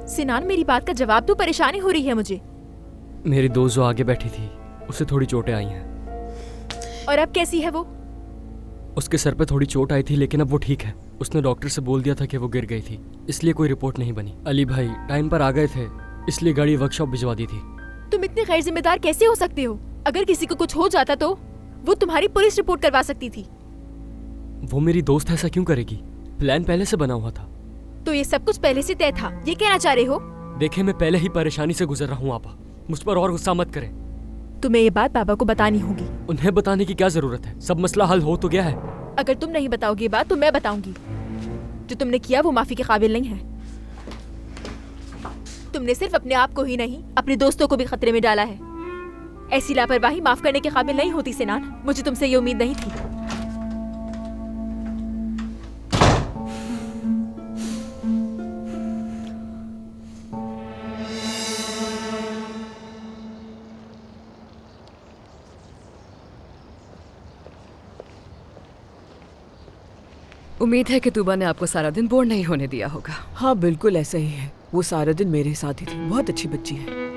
सिनान, मेरी बात का जवाब दो, परेशानी हो रही है मुझे। मेरी दोस्त जो आगे बैठी थी उसे थोड़ी चोटें आई हैं। और अब कैसी है वो? उसके सर पे थोड़ी चोट आई थी लेकिन अब वो ठीक है। उसने डॉक्टर से बोल दिया था कि वो गिर गई थी, इसलिए कोई रिपोर्ट नहीं बनी। अली भाई टाइम पर आ गए थे, इसलिए गाड़ी वर्कशॉप भिजवा दी थी। तुम इतने गैर जिम्मेदार कैसे हो सकते हो? अगर किसी को कुछ हो जाता तो वो तुम्हारी पुलिस रिपोर्ट करवा सकती थी। वो मेरी दोस्त ऐसा क्यों करेगी? प्लान पहले से बना हुआ था। तो ये सब कुछ पहले से तय था, ये कहना चाह रहे हो? देखे, मैं पहले ही परेशानी से गुजर रहा हूँ आपा, मुझ पर और गुस्सा मत करें। तुम्हें ये बात बाबा को बतानी होगी। उन्हें बताने की क्या जरूरत है? सब मसला हल हो तो गया है। अगर तुम नहीं बताओगी ये बात तो मैं बताऊंगी। जो तुमने किया वो माफी के काबिल नहीं है। तुमने सिर्फ अपने आप को ही नहीं, अपने दोस्तों को भी खतरे में डाला है। ऐसी लापरवाही माफ करने के काबिल नहीं होती सिनान। मुझे तुमसे ये उम्मीद नहीं थी। उम्मीद है कि तूबा ने आपको सारा दिन बोर नहीं होने दिया होगा। हाँ बिल्कुल ऐसा ही है। वो सारा दिन मेरे साथ ही थी। बहुत अच्छी बच्ची है।